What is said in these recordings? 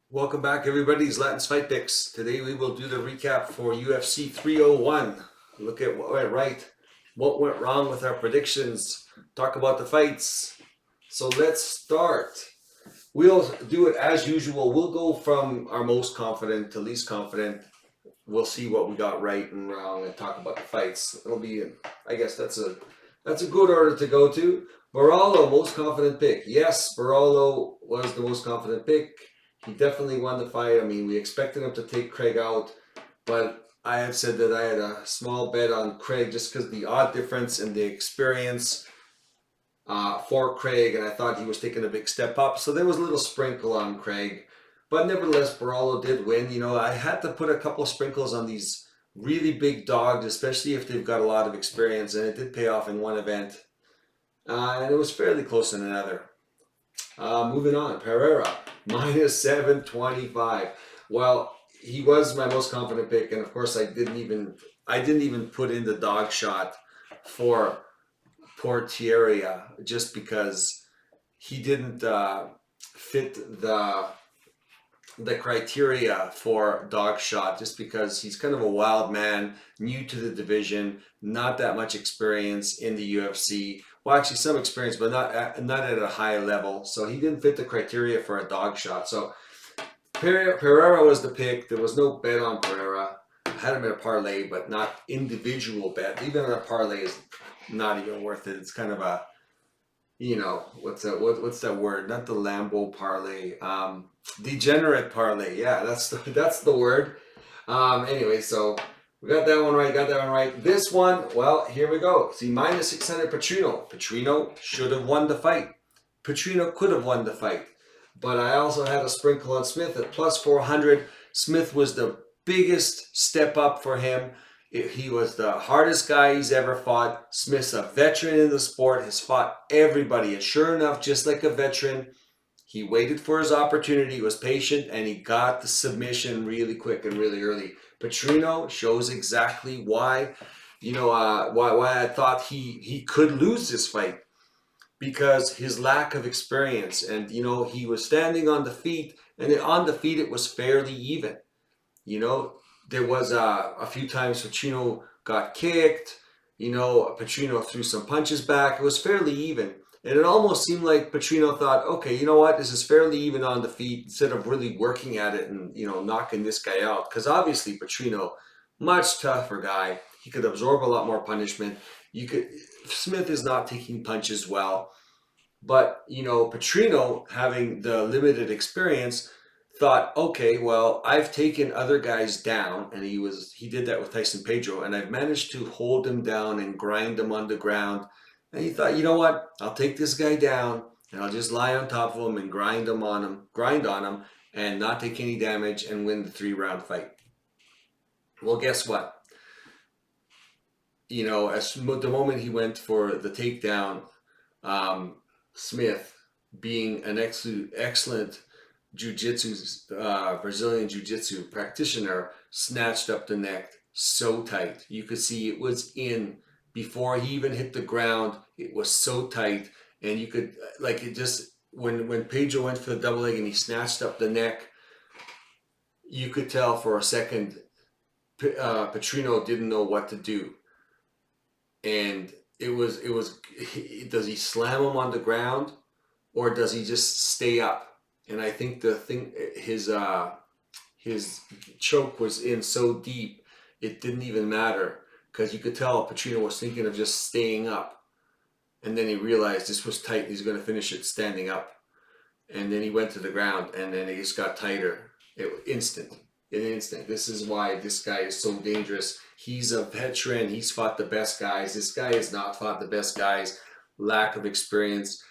Welcome back, everybody. It's Latin's Fight Picks. Today we will do the recap for UFC 301. Look at what went right, what went wrong with our predictions, talk about the fights. So let's start. We'll do it as usual. We'll go from our most confident to least confident. We'll see what we got right and wrong and talk about the fights. It'll be, I guess that's a good order to go to. Barolo, most confident pick. Yes, Barolo was the most confident pick. He definitely won the fight. I mean, we expected him to take Craig out, but I have said that I had a small bet on Craig just because the odd difference in the experience for Craig, and I thought he was taking a big step up. So there was a little sprinkle on Craig. But nevertheless, Barolo did win. You know, I had to put a couple of sprinkles on these really big dogs, especially if they've got a lot of experience, and it did pay off in one event. And it was fairly close in another. Moving on, Pereira, minus 725. Well, he was my most confident pick, and of course I didn't even put in the dog shot for Portieria just because he didn't fit the criteria for dog shot, just because he's kind of a wild man, new to the division, not that much experience in the UFC. Well, actually, some experience, but not at a high level. So he didn't fit the criteria for a dog shot. So Pereira was the pick. There was no bet on Pereira. I had him in a parlay, but not individual bet. Even a parlay is not even worth it. It's kind of a, what's that word? Not the Lambo parlay. Degenerate parlay. Yeah, that's the word. Anyway, so we got that one right. Got that one right. This one, well, here we go. See, minus 600 Petrino. Petrino should have won the fight. Petrino could have won the fight. But I also had a sprinkle on Smith at plus 400. Smith was the biggest step up for him. He was the hardest guy he's ever fought. Smith's a veteran in the sport, has fought everybody. And sure enough, just like a veteran, he waited for his opportunity, was patient, and he got the submission really quick and really early. Petrino shows exactly why, why I thought he could lose this fight, because his lack of experience. And he was standing on the feet, and on the feet it was fairly even. You know, there was a few times Pacino got kicked. Pacino threw some punches back. It was fairly even. And it almost seemed like Pacino thought, okay, you know what? This is fairly even on the feet, instead of really working at it and, knocking this guy out. Because obviously Pacino, much tougher guy. He could absorb a lot more punishment. Smith is not taking punches well. But, Pacino, having the limited experience, thought, okay, well, I've taken other guys down, and he did that with Tyson Pedro, and I've managed to hold him down and grind him on the ground. And he thought, you know what? I'll take this guy down, and I'll just lie on top of him and grind on him, and not take any damage and win the 3-round fight. Well, guess what? As the moment he went for the takedown, Smith, being an excellent Brazilian jiu-jitsu practitioner, snatched up the neck so tight. You could see it was in before he even hit the ground. It was so tight, and you could, when Pedro went for the double leg and he snatched up the neck, you could tell for a second Petrino didn't know what to do. And it was does he slam him on the ground, or does he just stay up? And I think his choke was in so deep, it didn't even matter, because you could tell Pacino was thinking of just staying up, and then he realized this was tight. He's going to finish it standing up, and then he went to the ground, and then it just got tighter. Instant. This is why this guy is so dangerous. He's a veteran. He's fought the best guys. This guy has not fought the best guys. Lack of experience.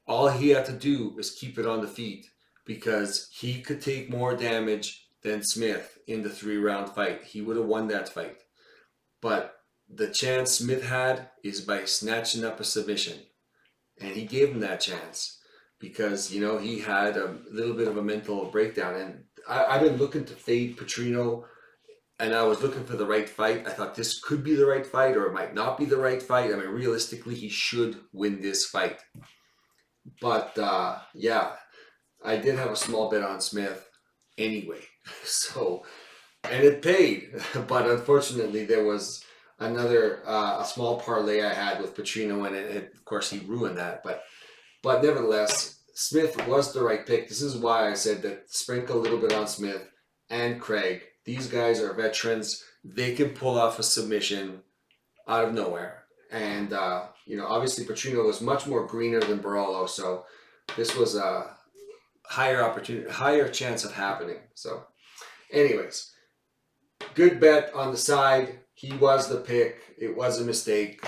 All he had to do was keep it on the feet, because he could take more damage than Smith in the 3-round fight. He would have won that fight. But the chance Smith had is by snatching up a submission. And he gave him that chance because, he had a little bit of a mental breakdown. And I've been looking to fade Petrino, and I was looking for the right fight. I thought this could be the right fight, or it might not be the right fight. I mean, realistically, he should win this fight. But, yeah, I did have a small bet on Smith. anyway. So, and it paid, but unfortunately there was another a small parlay I had with Petrino, and of course he ruined that. But nevertheless, Smith was the right pick. This is why I said that sprinkle a little bit on Smith and Craig. These guys are veterans. They can pull off a submission out of nowhere. And, obviously Petrino was much more greener than Barolo. So this was a higher opportunity, higher chance of happening. So anyways, good bet on the side. He was the pick. It was a mistake.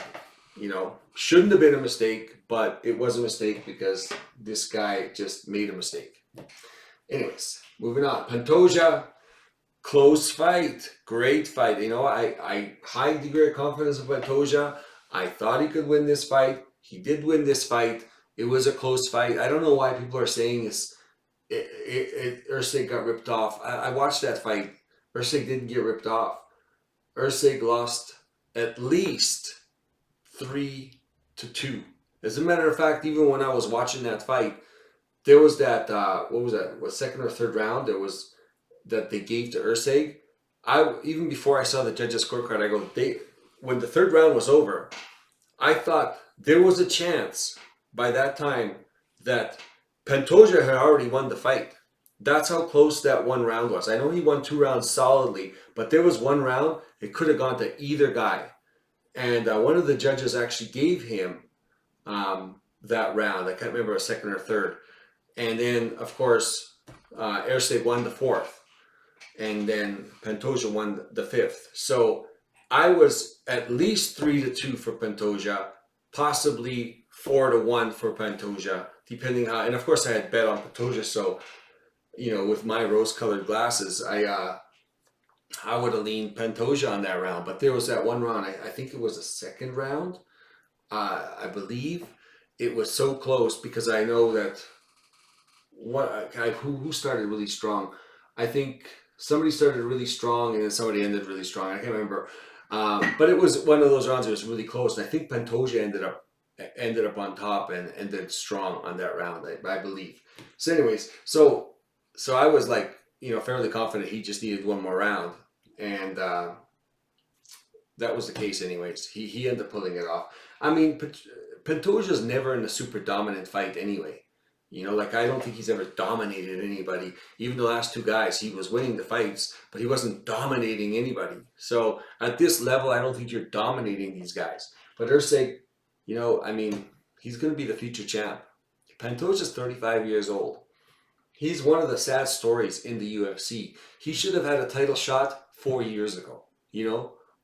Shouldn't have been a mistake, but it was a mistake because this guy just made a mistake. Anyways, moving on. Pantoja, close fight. Great fight. I high degree of confidence of Pantoja. I thought he could win this fight. He did win this fight. It was a close fight. I don't know why people are saying Erceg got ripped off. I watched that fight. Erceg didn't get ripped off. Erceg lost at least 3-2. As a matter of fact, even when I was watching that fight, there was that what was that? What, second or third round? There was that they gave to Erceg. Even before I saw the judges' scorecard, I go, when the third round was over, I thought there was a chance by that time that Pantoja had already won the fight. That's how close that one round was. I know he won 2 rounds solidly, but there was one round, it could have gone to either guy. And one of the judges actually gave him that round. I can't remember, a second or third. And then, of course, Erceg won the 4th. And then Pantoja won the 5th. So I was at least 3-2 for Pantoja, possibly 4-1 for Pantoja, depending how. And of course, I had bet on Pantoja, so with my rose-colored glasses, I would have leaned Pantoja on that round. But there was that one round. I think it was the second round. I believe it was so close because I know that who started really strong. I think somebody started really strong and then somebody ended really strong. I can't remember. But it was one of those rounds that was really close. And I think Pantoja ended up on top and ended strong on that round, I believe. So anyways, so I was like, fairly confident he just needed one more round. And that was the case anyways. He ended up pulling it off. I mean, Pantoja's never in a super dominant fight anyway. I don't think he's ever dominated anybody. Even the last 2 guys, he was winning the fights, but he wasn't dominating anybody. So at this level, I don't think you're dominating these guys. But Erceg, he's going to be the future champ. Pantoja's 35 years old. He's one of the sad stories in the UFC. He should have had a title shot 4 years ago,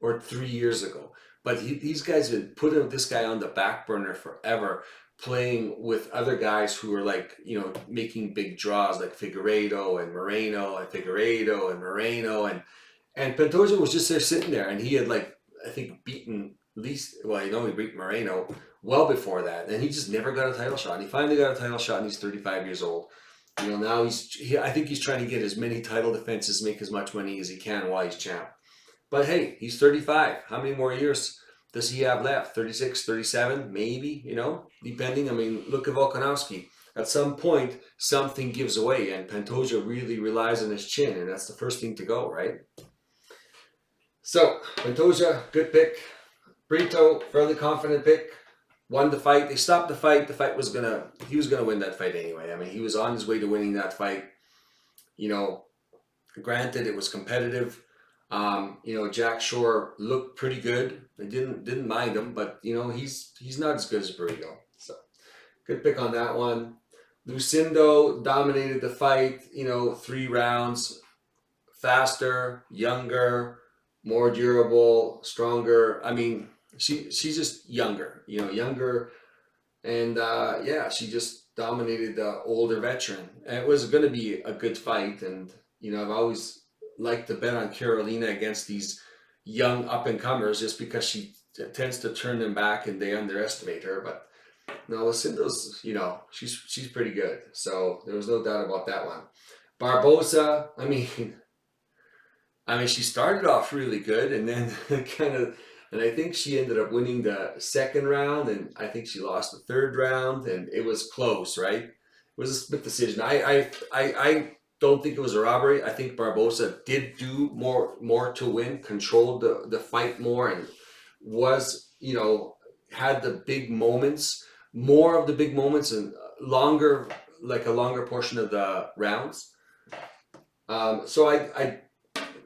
or 3 years ago. But these guys have been putting this guy on the back burner forever, playing with other guys who are making big draws like Figueiredo and Moreno and Pantoja was just there sitting there, and he had I think beaten at least, well, he beat Moreno well before that, and he just never got a title shot. And he finally got a title shot, and he's 35 years old. Now I think he's trying to get as many title defenses, make as much money as he can while he's champ. But hey, he's 35. How many more years does he have left? 36, 37, maybe, depending. I mean, look at Volkanovski. At some point, something gives away, and Pantoja really relies on his chin, and that's the first thing to go, right? So, Pantoja, good pick. Brito, fairly confident pick. Won the fight. They stopped the fight. The fight he was gonna win that fight anyway. I mean, he was on his way to winning that fight. Granted, it was competitive. Jack Shore looked pretty good. I didn't mind him, but he's not as good as Burrito. So good pick on that one. Lucindo dominated the fight, 3 rounds. Faster, younger, more durable, stronger. I mean, she's just younger, younger. And she just dominated the older veteran. And it was going to be a good fight. And, I've always like to bet on Carolina against these young up-and-comers just because she tends to turn them back and they underestimate her. But no, Lucindo's, she's pretty good. So there was no doubt about that one. Barbosa, I mean, she started off really good and then and I think she ended up winning the 2nd round, and I think she lost the 3rd round, and it was close, right? It was a split decision. I don't think it was a robbery. I think Barbosa did do more to win, controlled the fight more, and was, had the big moments, more of the big moments, and longer, like a longer portion of the rounds. So I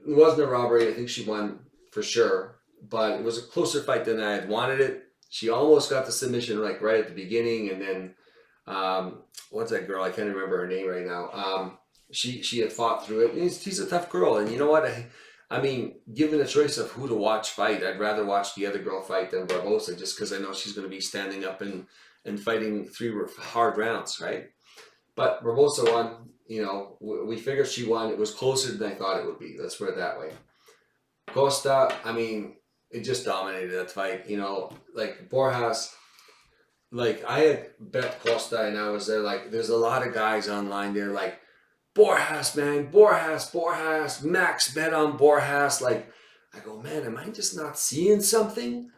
it wasn't a robbery. I think she won for sure, but it was a closer fight than I had wanted it. She almost got the submission like right at the beginning, and then what's that girl? I can't remember her name right now. She had fought through it. She's a tough girl, and you know what? I mean, given a choice of who to watch fight, I'd rather watch the other girl fight than Barbosa, just because I know she's going to be standing up and fighting 3 hard rounds, right? But Barbosa won. We figured she won. It was closer than I thought it would be. Let's put it that way. Costa, I mean, it just dominated that fight. Like Borjas, like I had bet Costa, and I was there. Like, there's a lot of guys online there, like Borjas, man, Borjas, max bet on Borjas. Like, I go, man, am I just not seeing something?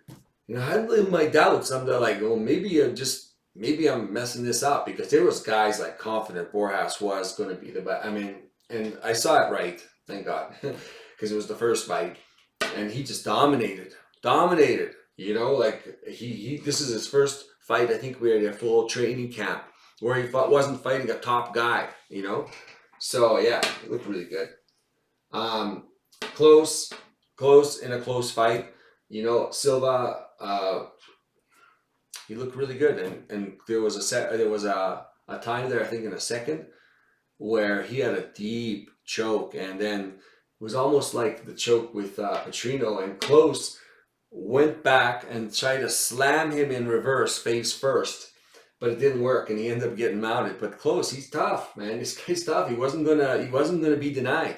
I had my doubts. I'm there like, well, maybe I'm messing this up, because there was guys like confident Borjas was going to be the best. I mean, and I saw it right, thank God, because it was the first fight, and he just dominated. Like this is his first fight. I think we had a full training camp where he wasn't fighting a top guy. So yeah, it looked really good. Close in a close fight. Silva. He looked really good, and there was a time there, I think in a second, where he had a deep choke, and then it was almost like the choke with Petrino, and Close went back and tried to slam him in reverse face first, but it didn't work, and he ended up getting mounted. But Close, he's tough, man. This guy's tough. He wasn't gonna be denied,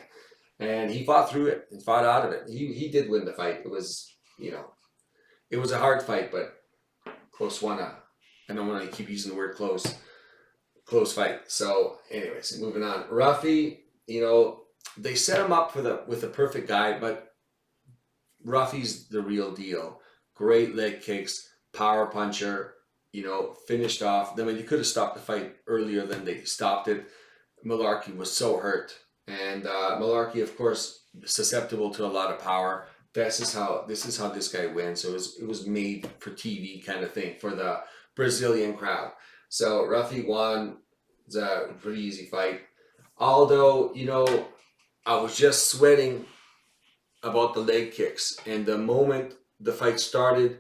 and he fought through it and fought out of it. He did win the fight. It was it was a hard fight, but Close won and I'm going to keep using the word close fight. So anyways, moving on. Ruffy, they set him up with the perfect guy, but Ruffy's the real deal. Great leg kicks, power puncher, finished off. I mean, they could have stopped the fight earlier than they stopped it. Malarkey was so hurt. And Malarkey, of course, susceptible to a lot of power. This is how this guy wins. So it was made for TV kind of thing for the Brazilian crowd. So Ruffy won. It's a pretty easy fight. Aldo, I was just sweating about the leg kicks, and the moment the fight started,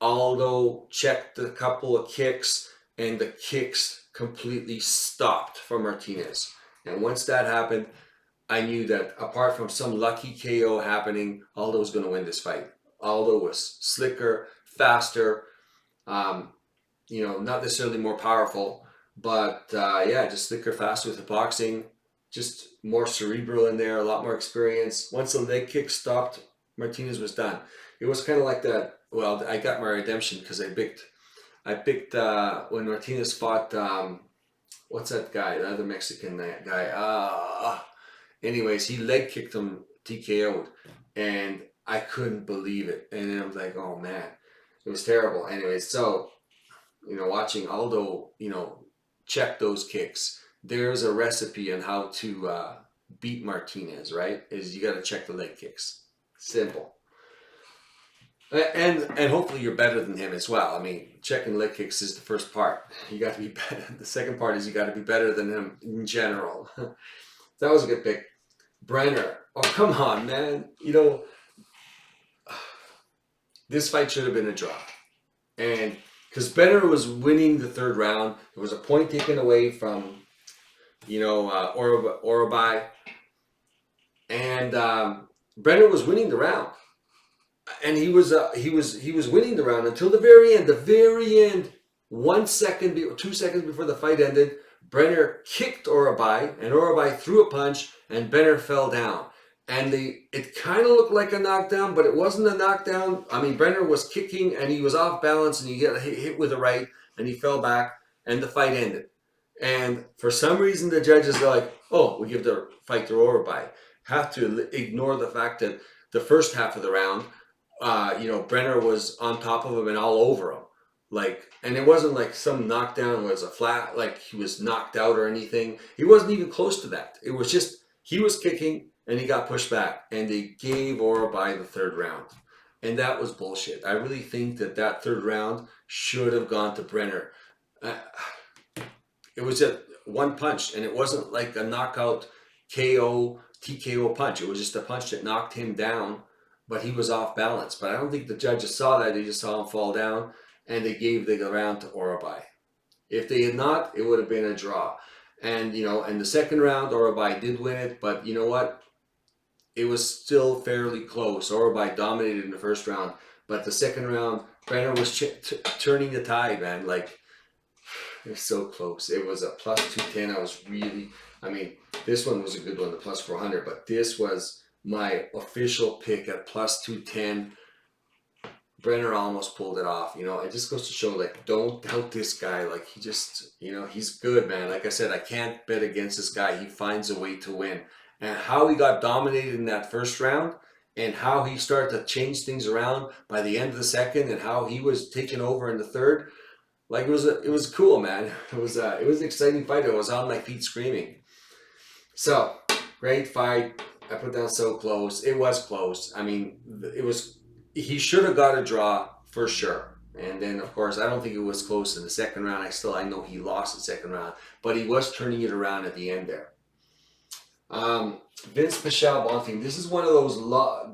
Aldo checked a couple of kicks, and the kicks completely stopped for Martinez. And once that happened, I knew that apart from some lucky KO happening, Aldo was going to win this fight. Aldo was slicker, faster, not necessarily more powerful, but just slicker, faster with the boxing, just more cerebral in there, a lot more experience. Once the leg kick stopped, Martinez was done. It was kind of like that. Well, I got my redemption because I picked when Martinez fought, what's that guy, the other Mexican guy? Anyways, he leg kicked him, TKO'd, and I couldn't believe it. And then I was like, oh man, it was terrible. Anyways, so, watching Aldo, check those kicks, there's a recipe on how to beat Martinez, right? Is you got to check the leg kicks. Simple. And hopefully you're better than him as well. I mean, checking leg kicks is the first part. You got to be better. The second part is you got to be better than him in general. That was a good pick. Brenner. Oh, come on, man. This fight should have been a draw. And because Brenner was winning the third round, there was a point taken away from, Orobai. And Brenner was winning the round. And he was winning the round until the very end. The very end, 2 seconds before the fight ended, Brenner kicked Orobai, and Orobai threw a punch, and Brenner fell down. And it kind of looked like a knockdown, but it wasn't a knockdown. I mean, Brenner was kicking, and he was off balance, and he got hit with a right, and he fell back, and the fight ended. And for some reason, the judges are like, oh, we give the fight to Orobai. Have to ignore the fact that the first half of the round, Brenner was on top of him and all over him. And it wasn't like some knockdown was a flat, like he was knocked out or anything. He wasn't even close to that. It was just, he was kicking and he got pushed back and they gave Orabai the third round. And that was bullshit. I really think that that third round should have gone to Brenner. It was just one punch and it wasn't like a knockout KO, TKO punch. It was just a punch that knocked him down, but he was off balance. But I don't think the judges saw that. They just saw him fall down and they gave the round to Orabai. If they had not, it would have been a draw. And, you know, in the second round, Orabai did win it, but you know what? It was still fairly close. Orabai dominated in the first round, but the second round, Brenner was turning the tide, man. Like, it was so close. It was a plus 210. I was really, I mean, this one was a good one, the plus 400, but this was my official pick at plus 210. Brenner almost pulled it off. You know, it just goes to show, like, don't doubt this guy. Like, he just, you know, he's good, man. Like I said, I can't bet against this guy. He finds a way to win. And how he got dominated in that first round and how he started to change things around by the end of the second and how he was taking over in the third, like, it was cool, man. It was an exciting fight. I was on my feet screaming. So, great fight. I put down so close. It was close. I mean, he should have got a draw for sure. And then, of course, I don't think it was close in the second round. I know he lost the second round, but he was turning it around at the end there. Vince Pichel Bonfim. This is one of those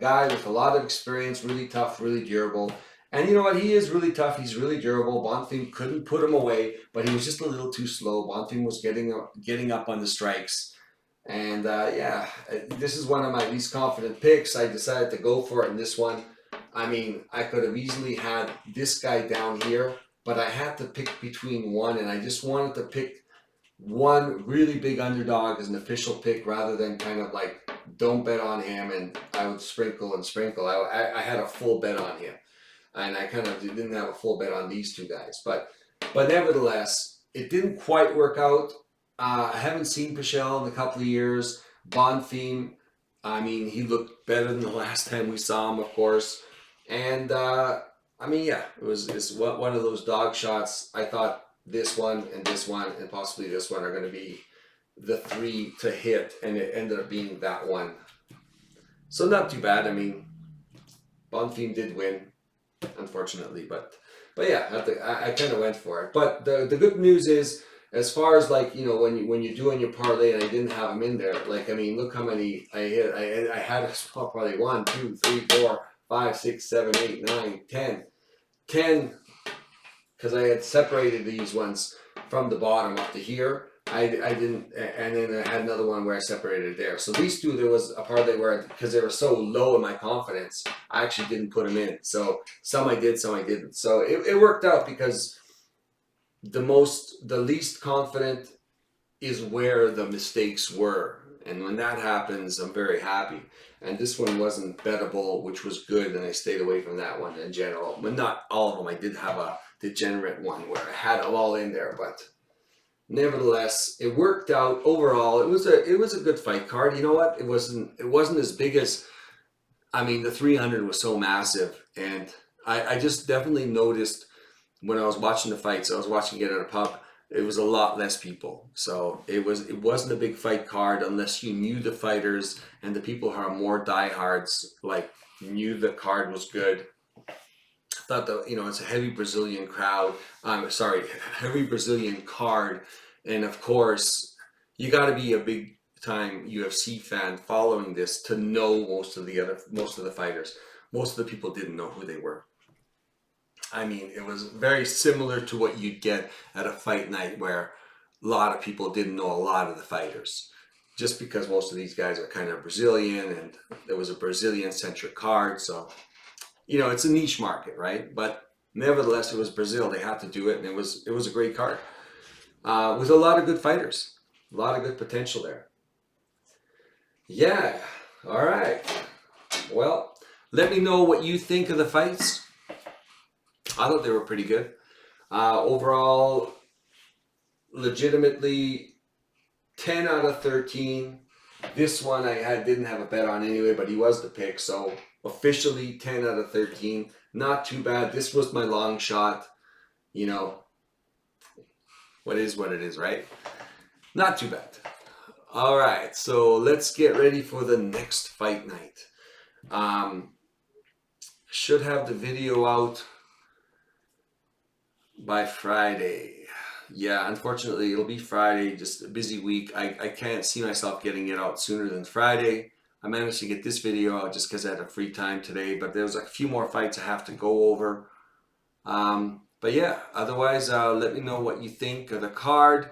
guys with a lot of experience, really tough, really durable. And you know what? He is really tough. He's really durable. Bonfim couldn't put him away, but he was just a little too slow. Bonfim was getting up on the strikes. And yeah, this is one of my least confident picks. I decided to go for it in this one. I mean, I could have easily had this guy down here, but I had to pick between one, and I just wanted to pick one really big underdog as an official pick rather than kind of like, don't bet on him and I would sprinkle and sprinkle. I had a full bet on him, and I kind of didn't have a full bet on these two guys. But nevertheless, it didn't quite work out. I haven't seen Pichel in a couple of years. Bonfim, I mean, he looked better than the last time we saw him, of course. And I mean, yeah, it's one of those dog shots. I thought this one and possibly this one are going to be the three to hit, and it ended up being that one. So not too bad. I mean, Bonfim did win, unfortunately, but yeah, I kind of went for it. But the good news is, as far as, like, you know, when you're doing your parlay, and I didn't have them in there, like, I mean, look how many I hit. I had a small parlay 1, 2, 3, 4, 5, 6, 7, 8, 9, 10, because I had separated these ones from the bottom up to here. I didn't, and then I had another one where I separated there. So these two, there was a parlay where, because they were so low in my confidence, I actually didn't put them in. So some I did, some I didn't. So it worked out, because the least confident is where the mistakes were. And when that happens, I'm very happy. And this one wasn't bettable, which was good, and I stayed away from that one in general. But not all of them. I did have a degenerate one where I had them all in there, but nevertheless, it worked out overall. It was a good fight card. You know what? It wasn't as big as, I mean, the 300 was so massive, and I just definitely noticed when I was watching the fights. I was watching it at a pub. It was a lot less people, so it wasn't a big fight card unless you knew the fighters, and the people who are more diehards, like, knew the card was good. I thought that, you know, it's a heavy Brazilian crowd. Heavy Brazilian card, and of course, you got to be a big time UFC fan following this to know most of the fighters. Most of the people didn't know who they were. I mean, it was very similar to what you'd get at a fight night, where a lot of people didn't know a lot of the fighters, just because most of these guys are kind of Brazilian, and there was a Brazilian-centric card. So, you know, it's a niche market, right? But nevertheless, it was Brazil. They had to do it, and it was a great card with a lot of good fighters, a lot of good potential there. Yeah. All right. Well, let me know what you think of the fights. I thought they were pretty good. Overall, legitimately 10 out of 13. This one I didn't have a bet on anyway, but he was the pick. So officially 10 out of 13. Not too bad. This was my long shot. you know, what it is, right? Not too bad. All right, so let's get ready for the next fight night. Should have the video out by Friday. Yeah, unfortunately, it'll be Friday, just a busy week. I can't see myself getting it out sooner than Friday. I managed to get this video out just because I had a free time today, but there's a few more fights I have to go over. But yeah, otherwise, let me know what you think of the card.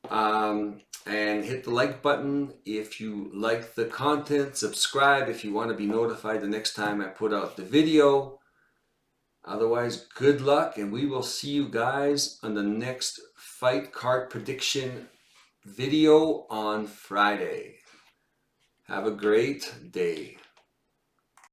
And hit the like button if you like the content. Subscribe if you want to be notified the next time I put out the video. Otherwise, good luck, and we will see you guys on the next fight card prediction video on Friday. Have a great day.